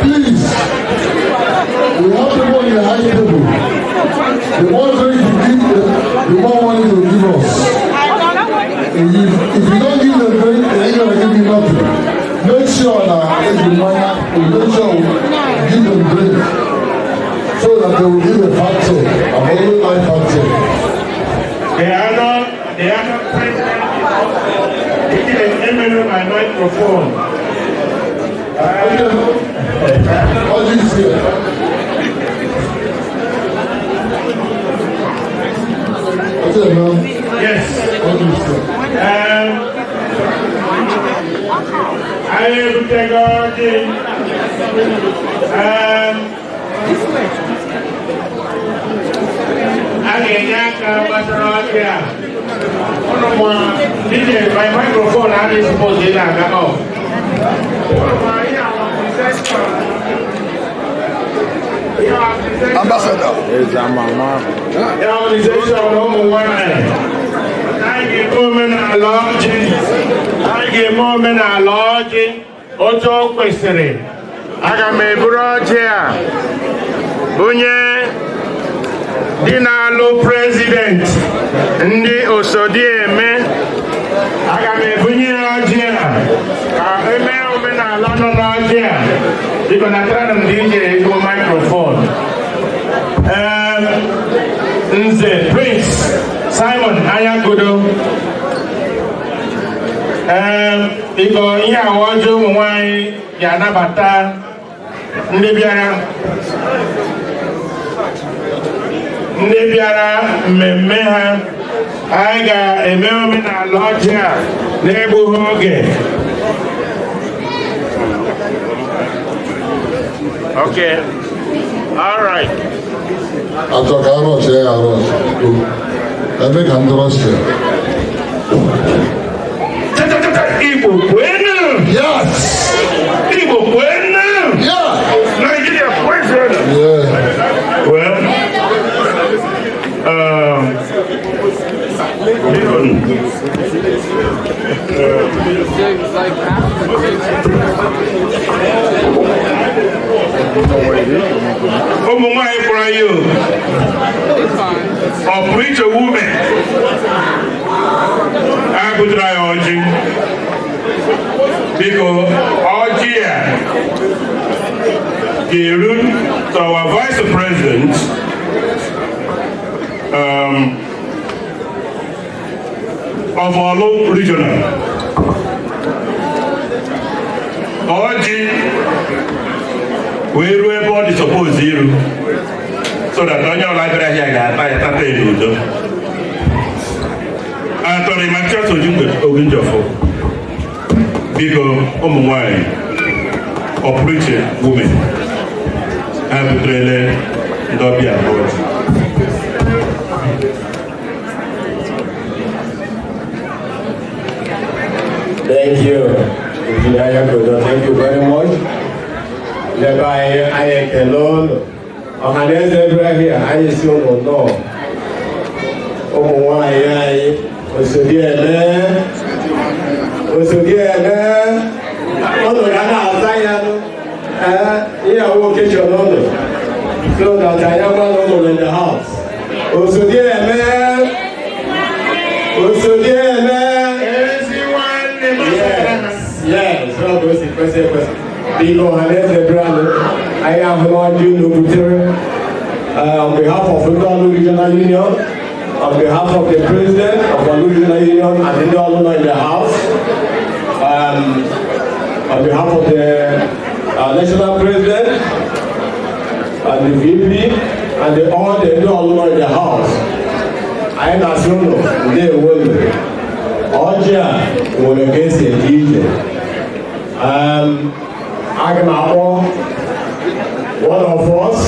Please, we have people in the high table. The more drink you give, the more money you give us. If you don't give them drink, they ain't gonna give you nothing. Make sure that if you make sure we give them drink so that they will give a fat check. I'm always like fat check. The other president is an my microphone. What do you say? What's it, man? Yes. What do you say? I will take our team. My microphone is supposed to be off. Ambassador. The organization number one. I give moment a lodge. Auto question. I got my brother. Bunye. Dinalo president. Ndi Osodieme. I got my bunye lodge. You're gonna try them DJ to a microphone. Nze Prince Simon Ayagodo. Iko iya wajo mwai ya nabata ndị bịara mmemme ha anyị ga-eme omenala ọjị a n'egbughị oge. Okay. All right. After Carlos, I make Androsia. Igbo bueno. Yes. Igbo bueno. Yeah. Nigeria president. Yeah. Well, for you. Opuruiche woman. I could try Oji. Because Oji gave to our vice president of our local regional. Oji, we were born to suppose zero. So that on your library here, I got to do. And to the matches of Ogunjofo, because Omuwai, Opuruiche women, have to really not be aboard. Thank you. Thank you very much. Thereby, I alone. Ọ̀hánẹ́sẹ̀ ẹgbẹ́ here, ayé sí ọ̀nà náà. Ọmọ wọn ayé òṣòdì ẹ̀lẹ́. Ọ̀nà yàrá àzáyánu. Ìyàwó kejì ọ̀nà. So that I am one in the house. Òṣòdì ẹ̀lẹ́. Yes, well, that's the question. Because I am Lord Opuruiche, on behalf of the Regional Union, on behalf of the President of the Regional Union and the Alumni in the House, on behalf of the National President and the VP and all the Alumni in the House, I am National, they will Oja will against the DJ. One of us,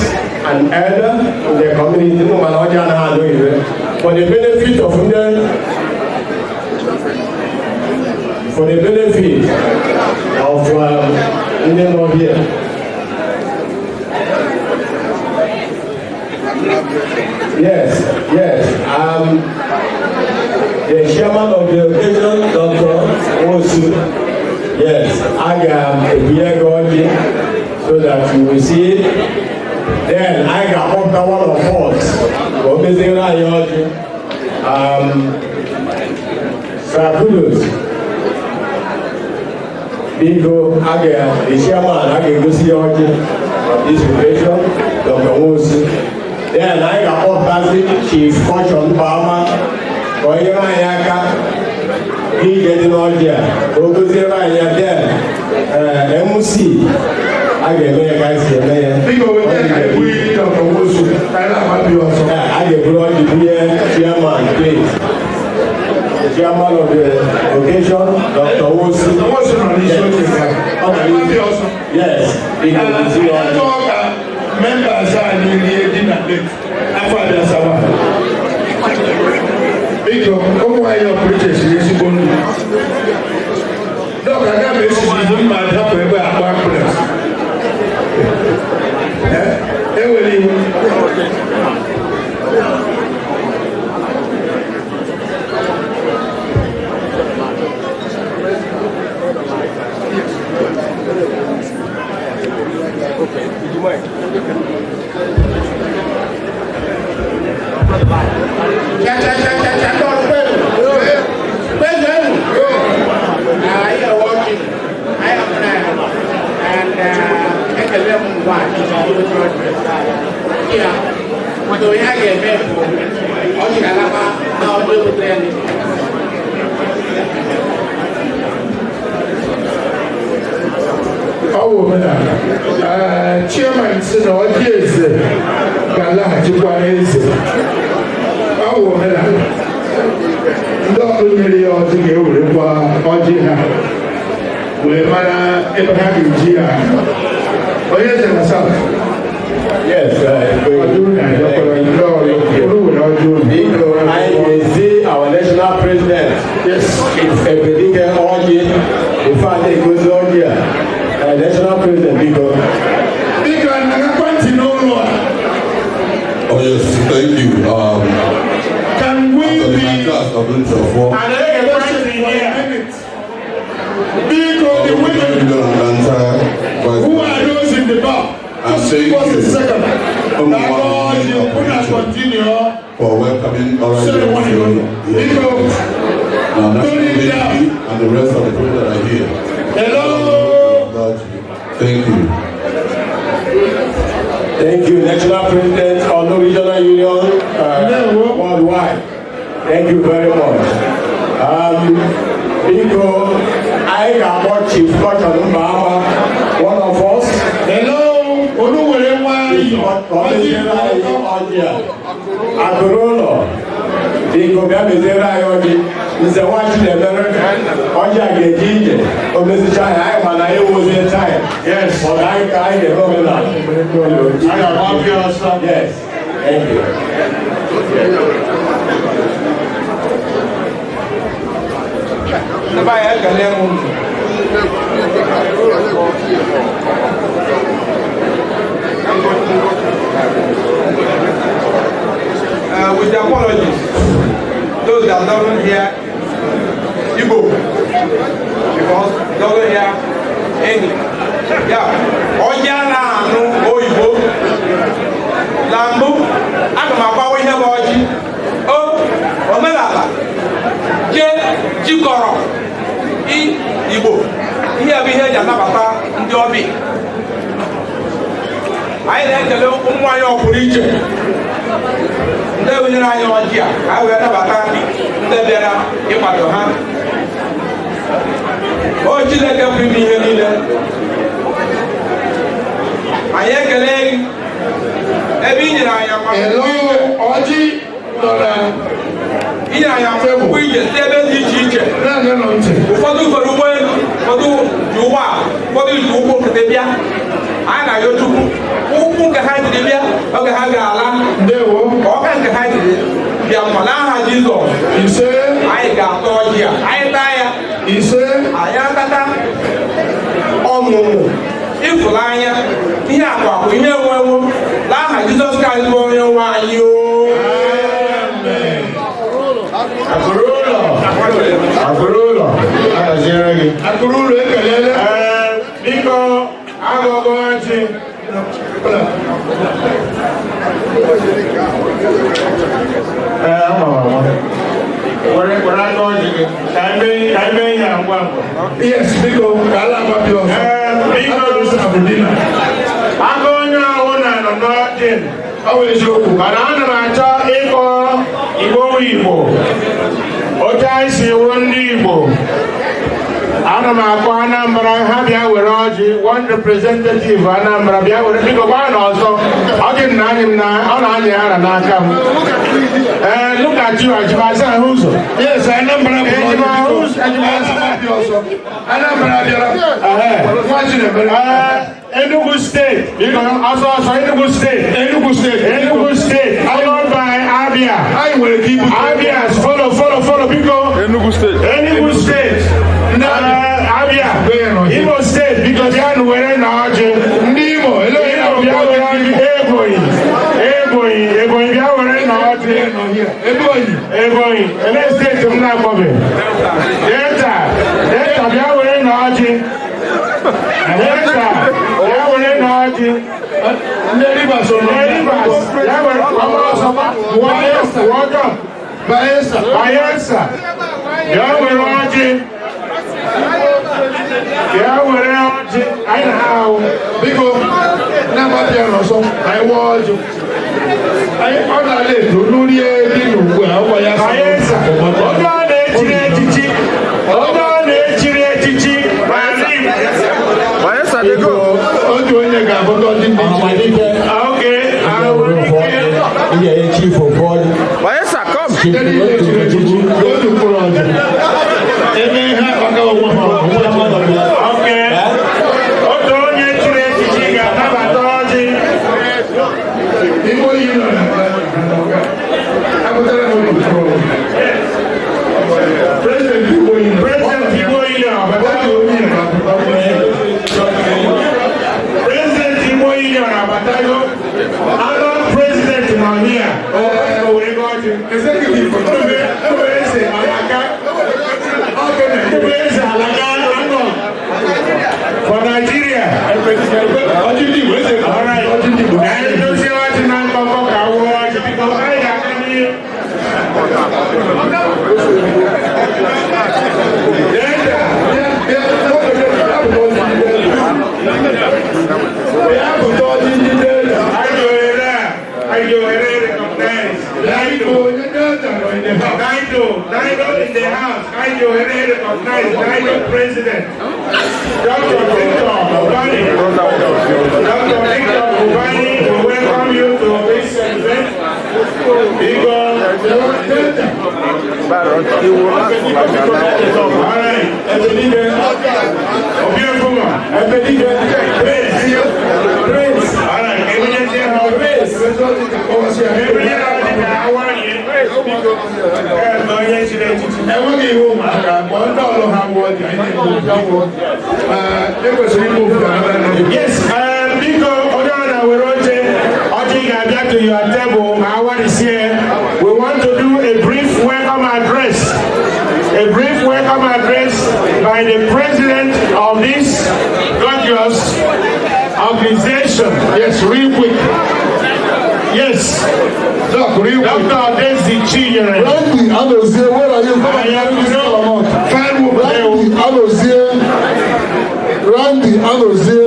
an elder in the community, for the benefit of Indian, Indian over here. Yes. the chairman of the occasion, Dr. Osu. Yes, I am here going so that you will see it. Then I got one of us. Kudos. Bingo, the chairman, I can go see of this occasion, Dr. Osu. Then I got one Chief Caution Palmer. Oyayaka, he getting all there. Ogozera there. MC, I get me guys here. People will take we Dr. Wosu. I get brought the chairman, please. The chairman of the occasion, Dr. Wosu. Yes, because members are in the dinner plate. After the Sabbath. Come why your British is going to Dr. Gabe is in my help ever at one place. Okay, did you mind? Chairman said, "Oh, yes, Gala, you guys." Oh, don't really all together with Ojina. We're Abraham Gia. Oh, yes, yes, I see our national president. Yes, it's a particular origin. In fact, it goes on here. National president, Biko. Biko, I'm continue. Oh yes, thank you. Can we be? Biko, the women. Who are those in the back? Just give us a second. You could not continue for welcoming Biko. And the rest of the people that are here. Hello. Thank you. Thank you, National President of the Regional Union worldwide. Thank you very much. Because I got more Chief Caution Bahama, one of us. Hello, Akurolo. Because Gabizera Yogi is a watch the American. Oja Gejije, or Mr. Chai, when I was in time. Yes, but I get over that. I love your stuff. Yes, thank you. With the apologies, those that don't hear Igbo, because they don't hear English. Yeah, Ojana no Oyibo, Lambo, Akamabawe Heboji, Oh, Omelala, Jikoro, Igbo, here we hear Yanabata, Njobi. I like to know why Opuruiche. Ndị wenyere anyị ọjị a wee nabata ndị bịara ịkwado ha. O Chineke bụ ime ihe niile. Anyị ekele gị ebe i nyere anyị ọjị nọ na i nyere anyị akwụkwọ ije site ebe dị iche iche. Ụfọdụ fere ụgbọelu, ụfọdụ ji ụgbọala, ụfọdụ ji ụkwụ nkịtị bịa. Anyị na-ayọ Chukwu ụkwụ nke ha jiri bịa oge ha ga-ala ọka nke ha jiri bịa mma n'aha Jizọs ise anyị ga-atọ ọjị a anyị taa ya ise anyị atata ọmụmụ ịfụnanya ihe akwakwa ihe enwenwo n'aha Jizọs Kraịst bụ onye nwe anyị o Akurula. Akurula ekelele. Biko agogochi. Yes, Biko. Mana ana m achọ ịkọ Igbo otu anyị si wụ ndị Igbo. Ana m akpọ Anambra ha bịa were ọjị, one representative Anambra bịa were, biko gwa na ọzọ ọjị na anyị m na ọ na-anyị ara n'aka m. Look at you, Ajibasa Huzo. Yes, Anambra bụ Anambra bịara. Enugu State, because also Enugu State, followed by Abia. Abia, follow, because Enugu State, Abia, Imo State, because they are wearing Naji, Nimo, Ebony, and let's take them now, Bobby. Delta, they are wearing Naji. Bayelsa. Chief of God. Bayelsa, come. For Nigeria, all right. Naito in the house. Naito recognized. Naito president. Dr. Victor Obani. Dr. Victor Obani, we welcome you to this event. Because all right. Prince. All right. Yes, to your table, Howard is here. We want to do a brief welcome address. A brief welcome address by the president of this gorgeous organization. Yes, real quick. Yes. Look, real quick. Dr. Desi Chinyere. Randy Adozie, where are you? Randy Adozie. Randy Adozie.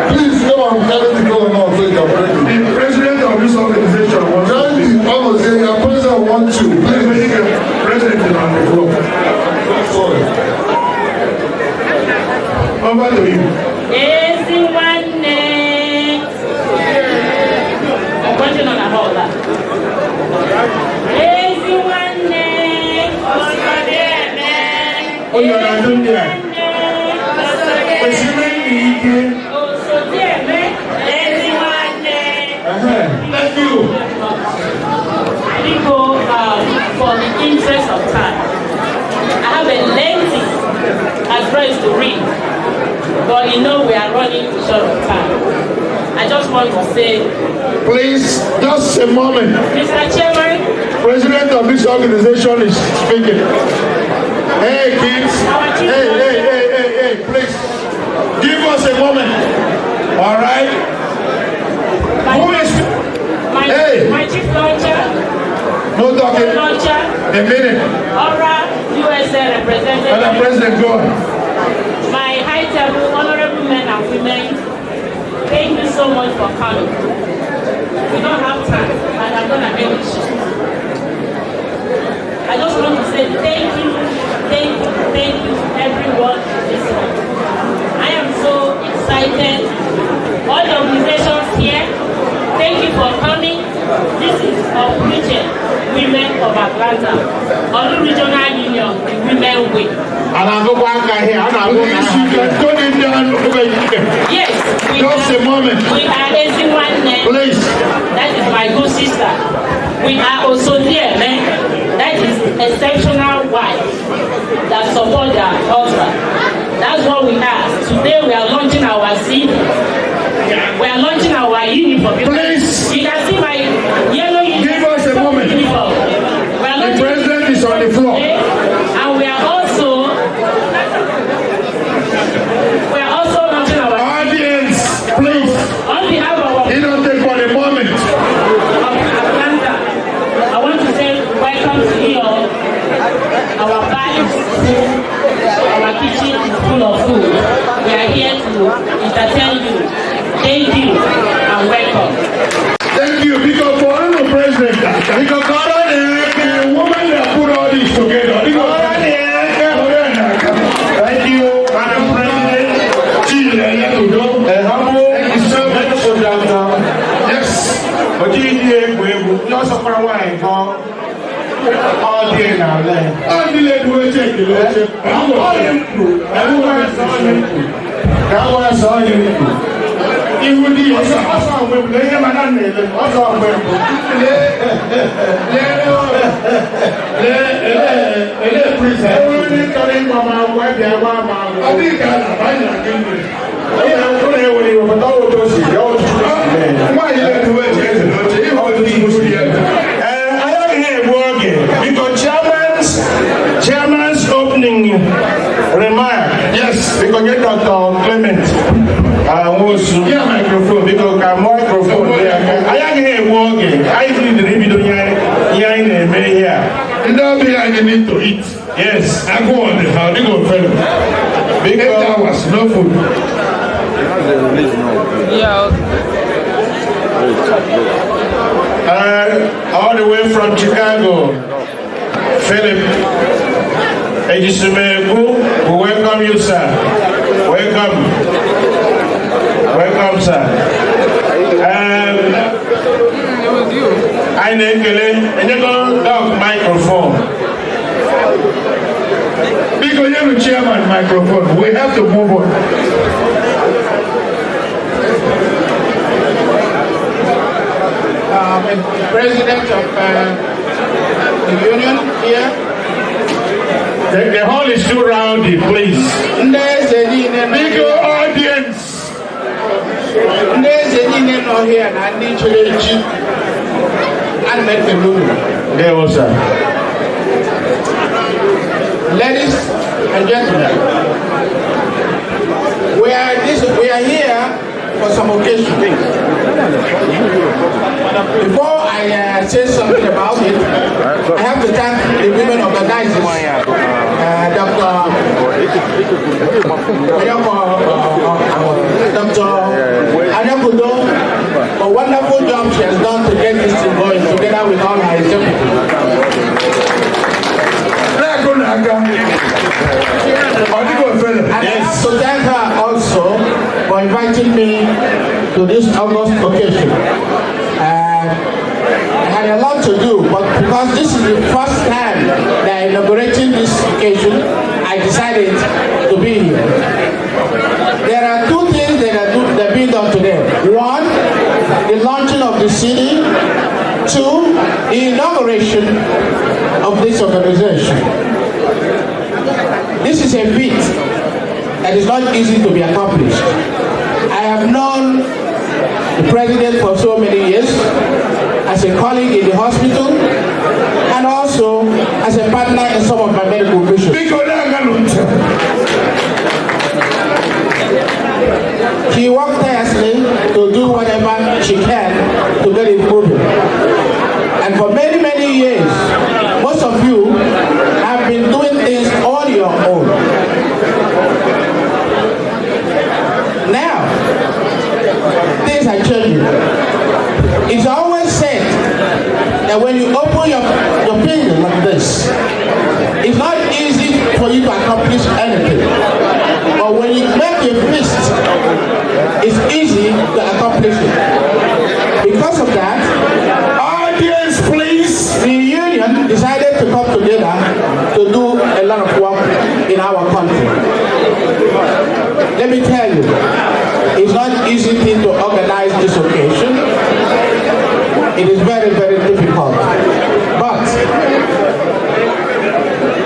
Please go and carry the governor so you can bring it. The president of this organization was Randy Adozie, your president wants you. Please. President is on the floor. Sorry. Over to you. Thank you. People, for the interest of time, I have a lengthy address to read, but you know we are running short of time. I just want to say Please, just a moment. Mr. Chairman. President of this organization is speaking. Hey, kids. Hey, please. Give us a moment. All right? Who is... My chief launcher. No talking. Launcher. A minute. Aura, USA representative. Madam President, go on. My high table, honorable men and women, thank you so much for coming. We don't have time, and I'm going to end the show. I just want to say thank you, everyone this one. I am so excited. All the organizations here, thank you for coming. This is Opuruiche Women of Atlanta, Olu Regional Union, the Women Way. And I'm going to here. Yes, just a moment. We are raising one name. Please. That is my good sister. We are also there, man. That is exceptional wife that support their husband. That's what we are. Today we are launching our seed. We are launching our uniform. Please. You can see my yellow uniform. Give us a moment. Uniform. The president is on the floor. And we are also launching our audience, please. On behalf of our you don't take for a moment. Atlanta, I want to say welcome to you all. Our bar is full, our kitchen is full of food. We are here to entertain you. Thank you and welcome. Thank you, because for the president, because God the woman that put all this together. Thank you, Madam President. Thank you so much. Yes. But you also for a while, all day now. I'm delayed to check the logic. Even the also when they have an also when chairman's opening remark. Yes, because get Dr. Clement. Yeah, microphone. Because microphone. I am here working. I need the video here. You don't be like you need to eat. Yes. I go on the how they go fellow. Because 8 hours, no food. Yeah. All the way from Chicago, Philip Ejisumeku, we welcome you, sir. Welcome. Welcome, sir. I need to dog microphone. Because you're the chairman microphone, we have to move on. President of the union here. The hall is too rowdy, please. Big audience. Here, and I need to and make the room. There was a ladies and gentlemen. We are here for some occasion. Before I say something about it, I have to thank the women organizers, Dr. a wonderful job she has done to get this thing going together with all her executives. And I have to thank her also for inviting me to this August occasion. I had a lot to do, but because this is the first time that I'm inaugurating this occasion, I decided to be here. There are two things that are being done today. One, the launching of the city. Two, the inauguration of this organization. This is a feat that is not easy to be accomplished. I have known the president for so many years, as a colleague in the hospital, and also as a partner in some of my medical missions. She worked tirelessly to do whatever she can to get it moving. And for many, many years, most of you have been doing things on your own. Now, things are changing. It's always said that when you open your finger like this, it's not easy for you to accomplish anything. But when you make your fist, it's easy to accomplish it. Because of that, audience please, the union decided to come together to do a lot of work in our country. Let me tell you, it's not an easy thing to organize this occasion. It is very, very difficult. But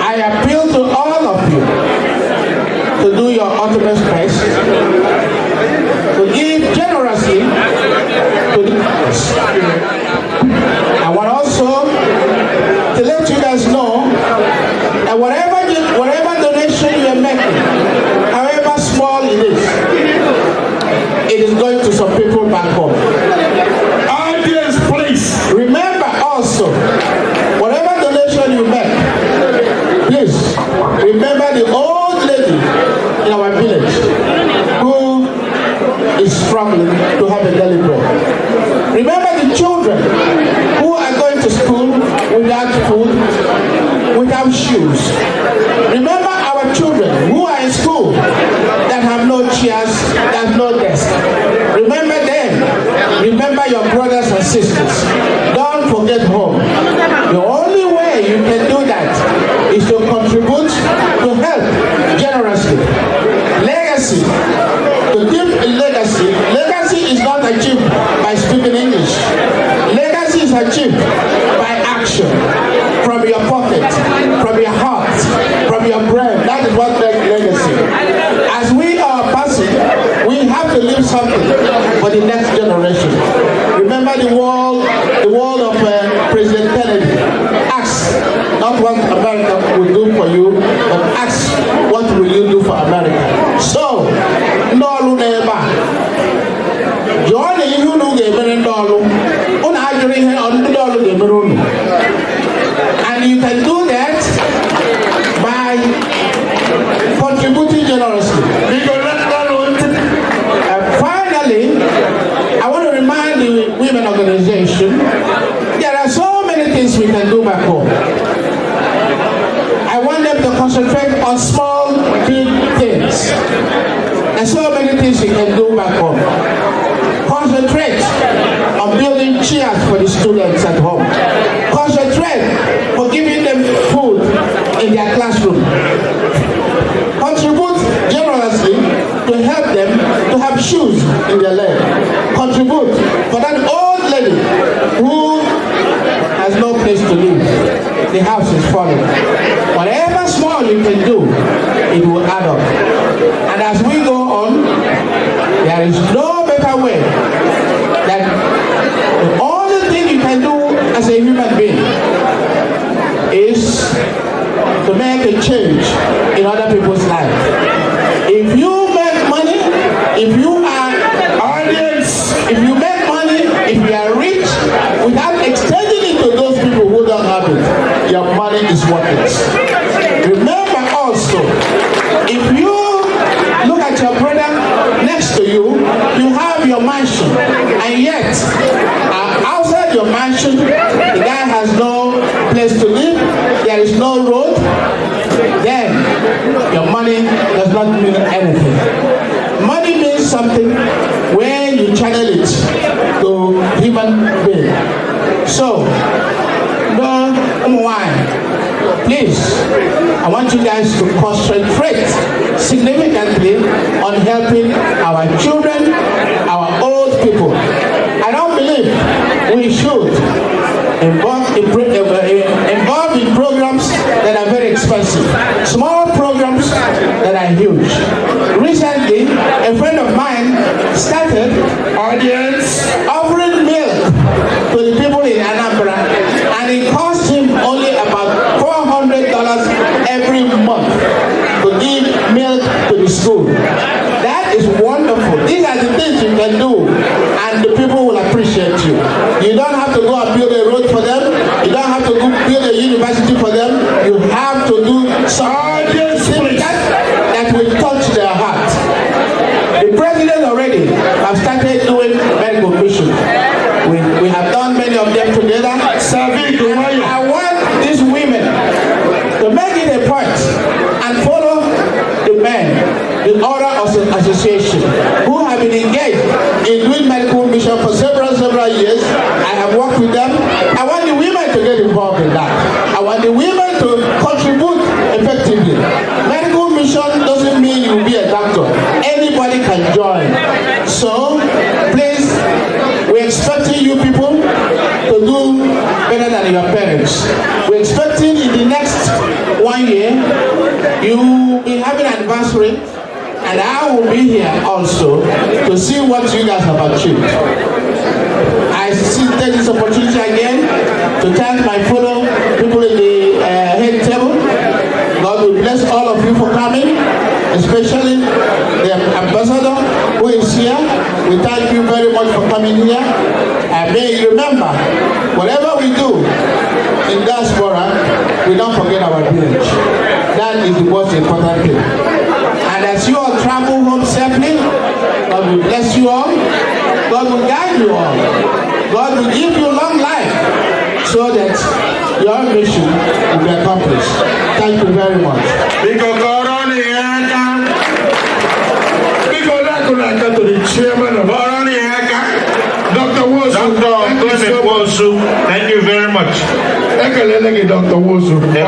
I appeal to all of you to do your utmost best, to give generously to the cause. I want also to let you guys know that whatever donation you are making, however small it is going to some people back home. Audience, please. Remember also, whatever donation you make, please remember the old lady in our village who is struggling to have a daily bread. Remember the children who are going to school without food, without shoes. Remember our children who are in school that have no chairs, that have no desk. Remember them. Remember your brothers and sisters. Don't forget home. The only way you can do that is to contribute to help generously. Legacy. To give a legacy. Legacy is not achieved by speaking English. Legacy is achieved by action. From your pocket, from your heart, from your brain. That is what makes legacy. As we are passing, we have to leave something for the next generation. Remember the word of President Kennedy. Ask not what America will do for you, but ask what will you do for America. So, no neighbor. John, you know the $1 and you can do that by contributing generously. Finally, I want to remind the women organization there are so many things we can do back home. I want them to concentrate on small, big things. There's so many things you can do back home. Concentrate on building chairs for the students at home. Concentrate for giving them food in their classroom. Contribute generously to help them to have shoes in their leg. Contribute for that old lady who has no place to live. The house is falling. Whatever small you can do, it will add up. And as we go on, there is no better way than the only thing you can do as a human being is to make a change in other people's lives. If you make money, if you are audience, if you make money, if you are rich, without extending it to those people who don't have it, your money is worthless. Remember also, if you look at your brother next to you, you have your mansion, and yet outside your mansion, the guy has no place to live, there is no road, then your money does not mean anything. Money means something when you channel it to human being. So, please, I want you guys to concentrate significantly on helping our children, our old people. I don't believe we should involve in programs that are very expensive. Small programs that are huge. Recently, a friend of mine started audience for them. You don't have to build a university for them. You have to do something that will touch their heart. The president already have started doing medical missions. We have done many of them together. I want these women to make it a point and follow the men, the other association who have been engaged in doing medical mission for several years. I have worked with them. I want the women to get involved in that. I want the women to contribute effectively. Medical mission doesn't mean you will be a doctor. Anybody can join. So, please, we're expecting you people to do better than your parents. We're expecting in the next 1 year, you will be having an anniversary, and I will be here also to see what you guys have achieved. I take this opportunity again to thank my fellow people in the head table. God will bless all of you for coming, especially the ambassador who is here. We thank you very much for coming here. And may you remember, whatever we do in diaspora, we don't forget our village. That is the most important thing. And as you all travel home safely, God will bless you all. God will guide you all. God will give you long life so that your mission will be accomplished. Thank you very much. To the chairman of Dr. Wosu, thank you very much. Dr. Wosu. A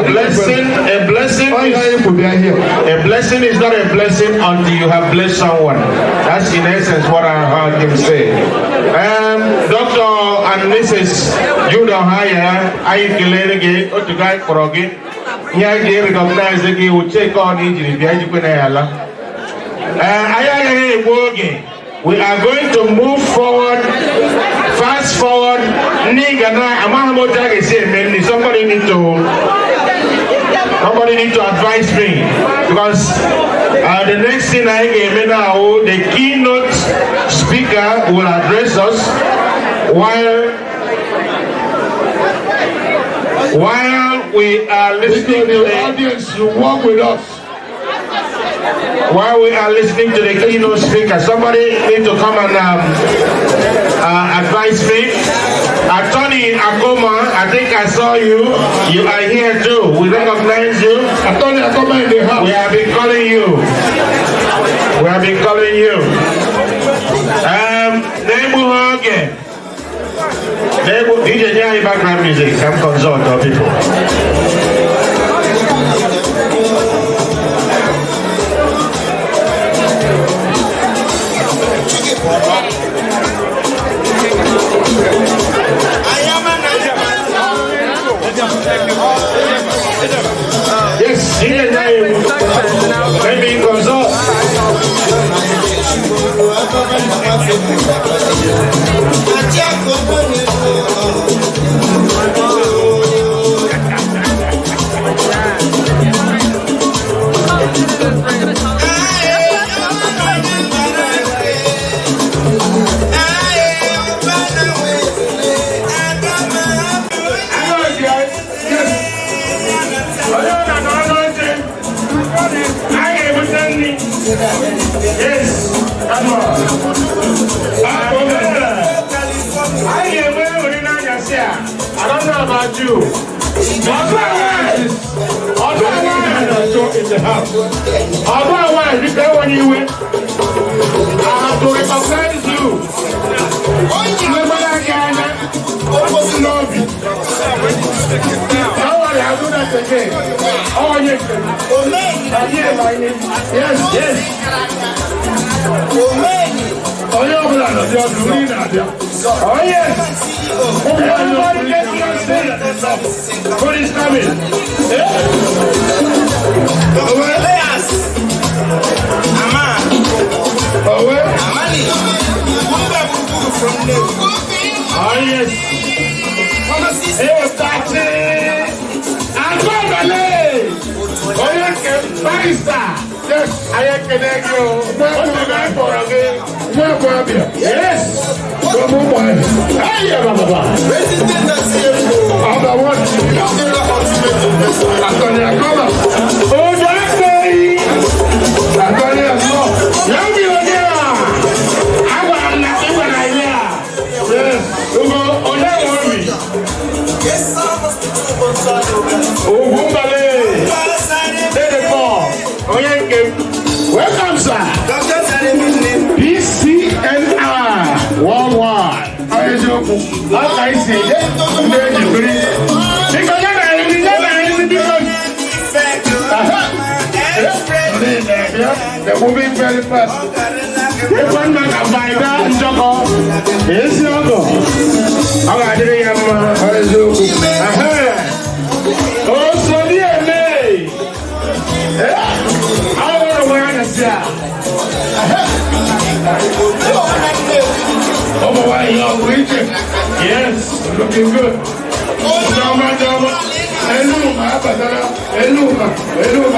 blessing is not a blessing until you have blessed someone. That's in essence what I heard him say. Dr. and Mrs. Judah Haya, I can go to guide for a game. Here, they recognize that he will take on injury. We are going to move forward, fast forward. Somebody need to advise me, because the next thing I get now, the keynote speaker will address us while we are listening to the audience. You walk with us. While we are listening to the keynote speaker, somebody need to come and advise me. Attorney Akoma, I think I saw you. You are here too. We recognize you. Attorney Akoma in the house. We have been calling you. We have been calling you. DJ Nyai background music. Come consult our people. Yes, maybe it goes up. Yes, come on. I don't know about you. In the house. Otherwise, if they want you in, I have to recognize you. Love you. I'll do that again. Oh, yes. Yes, yes. Oh, yes. Everybody gets on stage. What is coming? Oh, yes. Yes, I can you. Yes. Yes. Welcome, sir. PCNR worldwide. How is your? How can I say it? They're moving very fast. If one man can buy that, Joko, it's Joko. How are you? How is your? Oh, so dear me. I want to wear this. Oh, why you Opuruiche? Yes, looking good. Eluma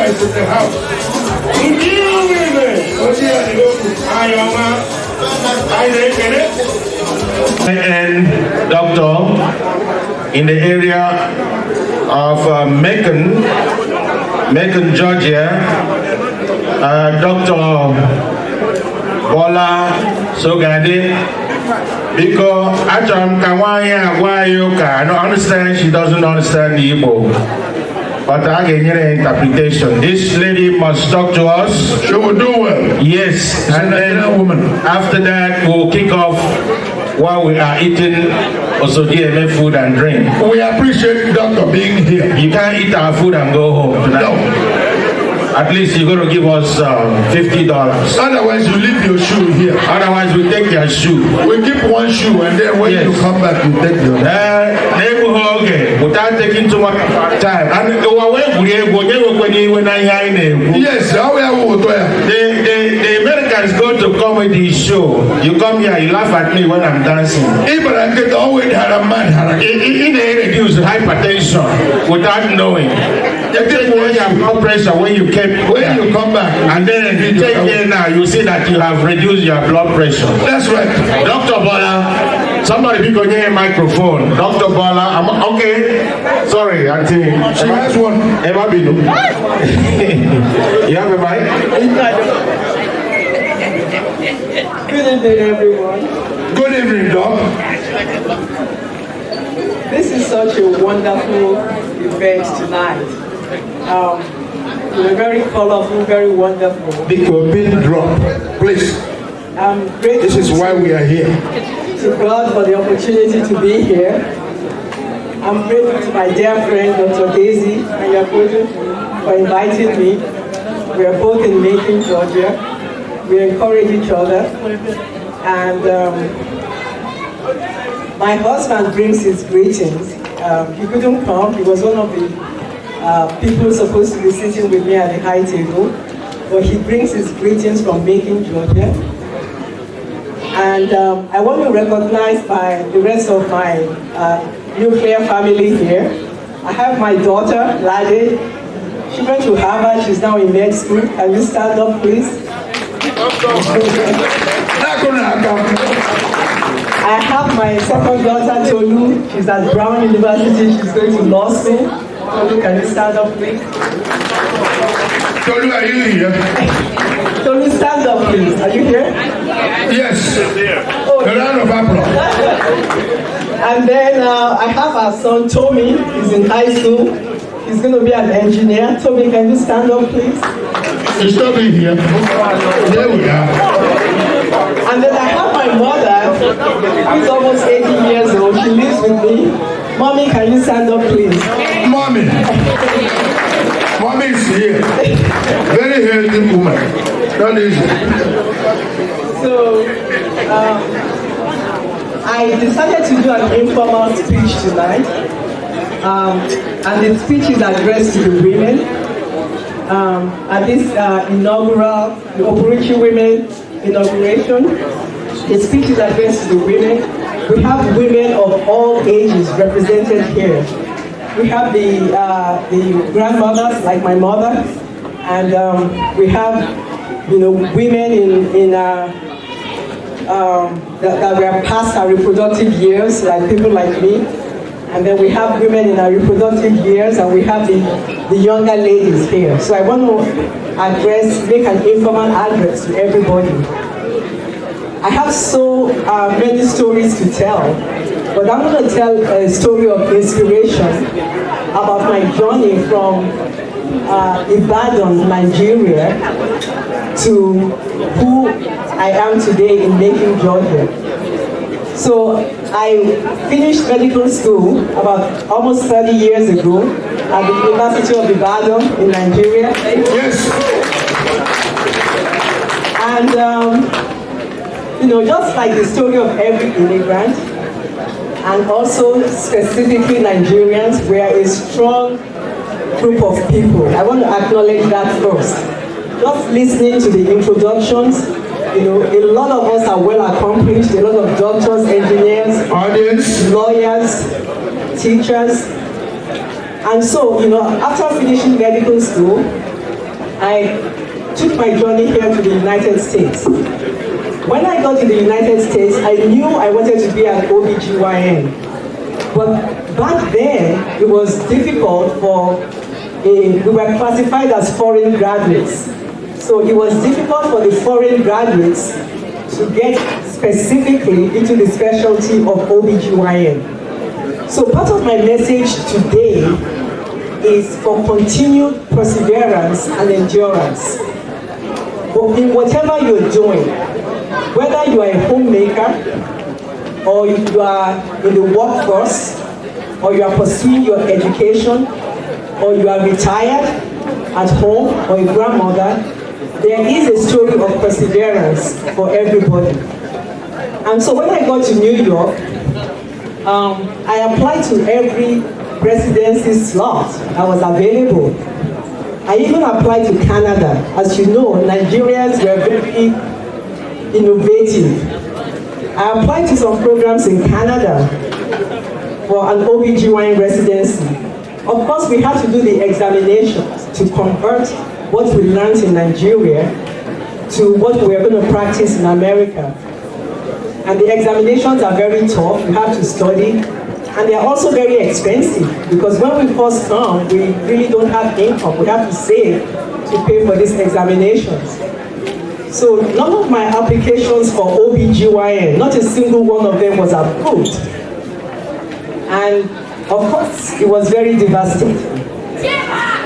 is in the house. And doctor in the area of Macon, Georgia, Dr. Bola Sogade. Because I don't understand, she doesn't understand the Igbo. But I can get an interpretation. This lady must talk to us. She will do well. Yes. And then after that, we'll kick off while we are eating also DMA food and drink. We appreciate the doctor being here. You can't eat our food and go home tonight. No. At least you're going to give us $50. Otherwise, you leave your shoe here. Otherwise, we take your shoe. We keep one shoe and then when you come back, you take the other. Without taking too much time. And yes, the Americans go to comedy show. You come here, you laugh at me when I'm dancing. They reduce hypertension without knowing. You take away your blood pressure when you come back, and then if you take care now, you see that you have reduced your blood pressure. That's right. Dr. Bola, somebody pick on your microphone. Dr. Bola, I'm okay. Sorry, Auntie. She has one. Emma Binu. You have a mic? Good evening, everyone. Good evening, Doc. This is such a wonderful event tonight. You're very colorful, very wonderful. The pin drop, please. I'm grateful. This is why we are here. To God for the opportunity to be here. I'm grateful to my dear friend, Dr. Daisy, and your children for inviting me. We are both in Macon, Georgia. We encourage each other. And my husband brings his greetings. He couldn't come. He was one of the people supposed to be sitting with me at the high table. But he brings his greetings from Macon, Georgia. And I want to recognize the rest of my nuclear family here. I have my daughter, Lade. She went to Harvard. She's now in med school. Can you stand up, please? I have my second daughter, Tolu. She's at Brown University. She's going to law school. Tolu, can you stand up, please? Tolu, are you here? Tolu, stand up, please. Are you here? Yes. Oh, a round of applause. And then I have our son, Tommy. He's in high school. He's going to be an engineer. Tommy, can you stand up, please? He's Tommy here. There we are. And then I have my mother, who's almost 80 years old. She lives with me. Mommy, can you stand up, please? Mommy. Mommy is here. Very healthy woman. Not easy. So, I decided to do an informal speech tonight. And the speech is addressed to the women. At this inaugural, the Opuruiche Women Inauguration, the speech is addressed to the women. We have women of all ages represented here. We have the grandmothers, like my mother, and we have, women that were past our reproductive years, like people like me. And then we have women in our reproductive years, and we have the younger ladies here. So I want to make an informal address to everybody. I have so many stories to tell, but I'm going to tell a story of inspiration about my journey from Ibadan, Nigeria, to who I am today in Macon, Georgia. So I finished medical school about almost 30 years ago at the University of Ibadan in Nigeria. Yes. And, just like the story of every immigrant, and also specifically Nigerians, we are a strong group of people. I want to acknowledge that first. Just listening to the introductions, a lot of us are well accomplished, a lot of doctors, engineers, audience, lawyers, teachers. And so, after finishing medical school, I took my journey here to the United States. When I got to the United States, I knew I wanted to be an OBGYN. But back then, it was difficult we were classified as foreign graduates. So it was difficult for the foreign graduates to get specifically into the specialty of OBGYN. So part of my message today is for continued perseverance and endurance. But in whatever you're doing, whether you are a homemaker, or you are in the workforce, or you are pursuing your education, or you are retired at home, or a grandmother, there is a story of perseverance for everybody. And so when I got to New York, I applied to every residency slot that was available. I even applied to Canada. As you know, Nigerians were very innovative. I applied to some programs in Canada for an OBGYN residency. Of course, we had to do the examinations to convert what we learned in Nigeria to what we are going to practice in America. And the examinations are very tough. You have to study. And they are also very expensive because when we first come, we really don't have income. We have to save to pay for these examinations. So none of my applications for OBGYN, not a single one of them was approved. And of course, it was very devastating.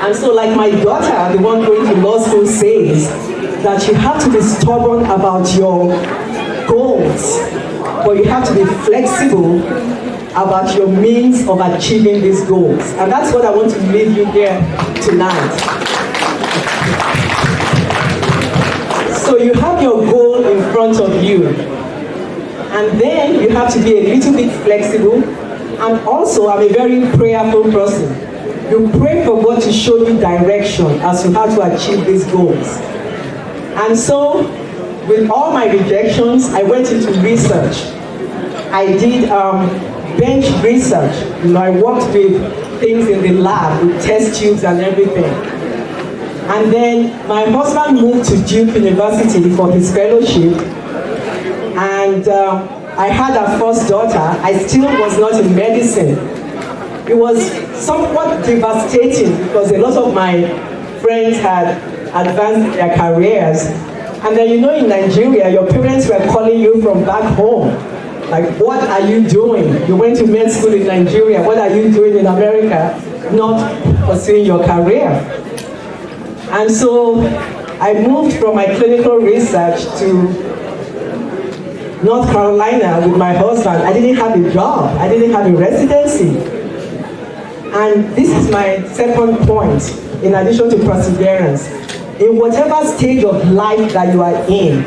And so like my daughter, the one going to law school, says that you have to be stubborn about your goals, but you have to be flexible about your means of achieving these goals. And that's what I want to leave you here tonight. So you have your goal in front of you. And then you have to be a little bit flexible. And also, I'm a very prayerful person. You pray for God to show you direction as to how to achieve these goals. And so, with all my rejections, I went into research. I did bench research. I worked with things in the lab, with test tubes and everything. And then my husband moved to Duke University for his fellowship. And I had a first daughter. I still was not in medicine. It was somewhat devastating because a lot of my friends had advanced their careers. And then in Nigeria, your parents were calling you from back home. Like, what are you doing? You went to med school in Nigeria. What are you doing in America? Not pursuing your career. And so I moved from my clinical research to North Carolina with my husband. I didn't have a job. I didn't have a residency. And this is my second point, in addition to perseverance. In whatever stage of life that you are in,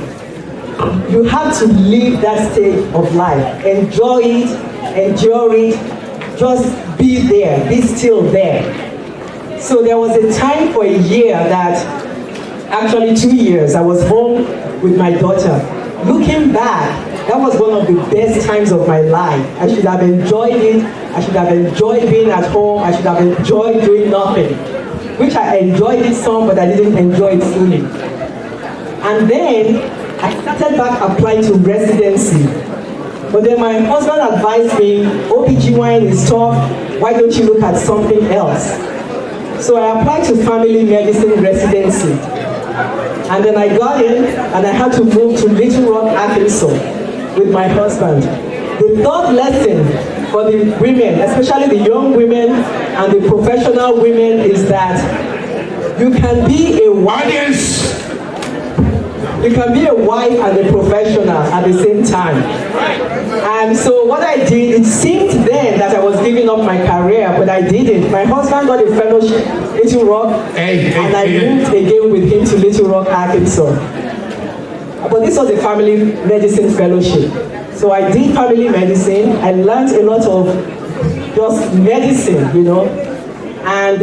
you have to live that stage of life. Enjoy it, endure it, just be there, be still there. So there was a time for a year actually 2 years, I was home with my daughter. Looking back, that was one of the best times of my life. I should have enjoyed it. I should have enjoyed being at home. I should have enjoyed doing nothing. Which I enjoyed it some, but I didn't enjoy it fully. And then I started back applying to residency. But then my husband advised me, OBGYN is tough, why don't you look at something else? So I applied to family medicine residency. And then I got in, and I had to move to Little Rock, Arkansas with my husband. The third lesson for the women, especially the young women and the professional women, is that you can be a wife. You can be a wife and a professional at the same time. And so what I did, it seemed then that I was giving up my career, but I didn't. My husband got a fellowship in Little Rock, and I moved again with him to Little Rock, Arkansas. But this was a family medicine fellowship. So I did family medicine. I learned a lot of just medicine, you know. And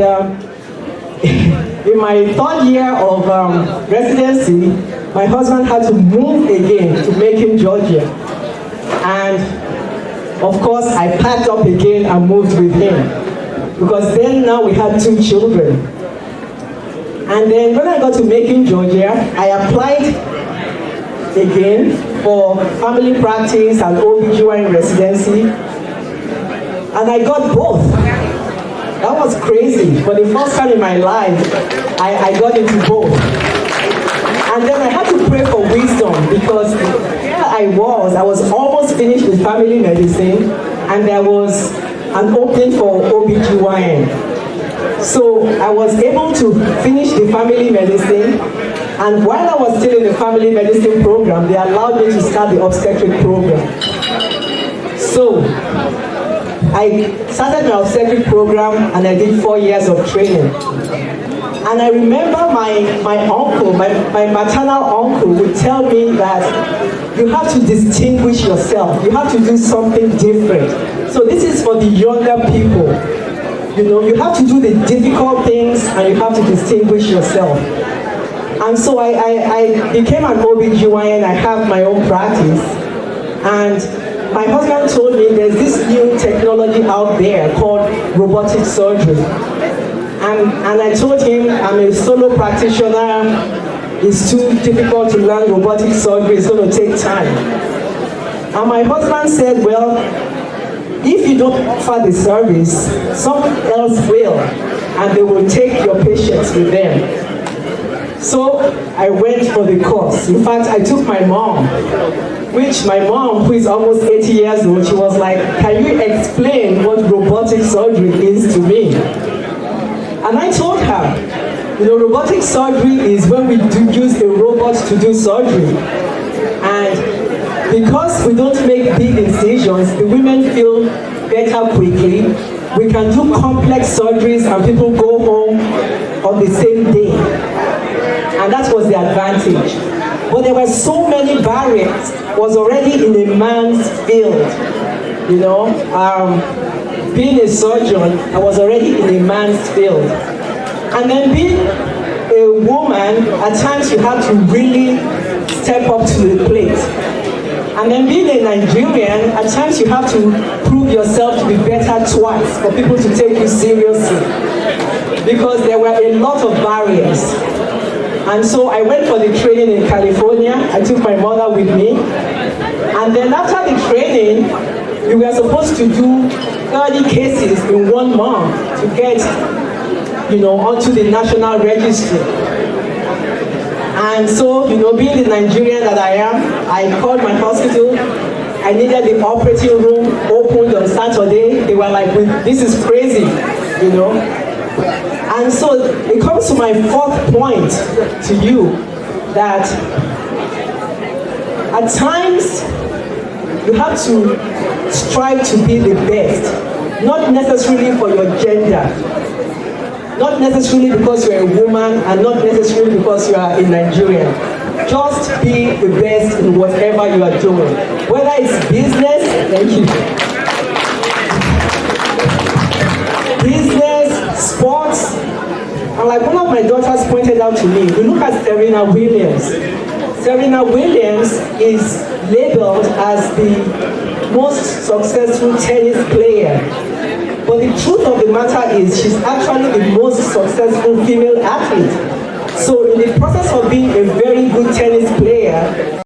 in my third year of residency, my husband had to move again to Macon, Georgia. And of course, I packed up again and moved with him. Because then now we had 2 children. And then when I got to Macon, Georgia, I applied again for family practice and OBGYN residency. And I got both. That was crazy. For the first time in my life, I got into both. And then I had to pray for wisdom because here I was almost finished with family medicine, and there was an opening for OBGYN. So I was able to finish the family medicine, and while I was still in the family medicine program, they allowed me to start the obstetric program. So I started my obstetric program, and I did 4 years of training. And I remember my uncle, my maternal uncle would tell me that you have to distinguish yourself. You have to do something different. So this is for the younger people. You know, you have to do the difficult things and you have to distinguish yourself. And so I became an OBGYN. I have my own practice. And my husband told me there's this new technology out there called robotic surgery. And I told him I'm a solo practitioner, it's too difficult to learn robotic surgery, it's going to take time. And my husband said, well, if you don't offer the service, someone else will, and they will take your patients with them. So I went for the course. In fact, I took my mom, which my mom, who is almost 80 years old, she was like, can you explain what robotic surgery is to me? And I told her, you know, robotic surgery is when we use a robot to do surgery. And because we don't make big incisions, the women feel better quickly. We can do complex surgeries and people go home on the same day. And that was the advantage. But there were so many barriers. I was already in a man's field, you know. Being a surgeon, I was already in a man's field. And then being a woman, at times you have to really step up to the plate. And then being a Nigerian, at times you have to prove yourself to be better twice for people to take you seriously. Because there were a lot of barriers. And so I went for the training in California. I took my mother with me. And then after the training, we were supposed to do 30 cases in 1 month to get, you know, onto the national registry. And so, you know, being the Nigerian that I am, I called my hospital. I needed the operating room opened on Saturday. They were like, this is crazy, you know. And so it comes to my 4th point to you, that at times you have to strive to be the best, not necessarily for your gender, not necessarily because you're a woman, and not necessarily because you are a Nigerian. Just be the best in whatever you are doing. Whether it's business, thank you. Business, sports, and like one of my daughters pointed out to me, we look at Serena Williams. Serena Williams is labeled as the most successful tennis player. But the truth of the matter is she's actually the most successful female athlete. So in the process of being a very good tennis player,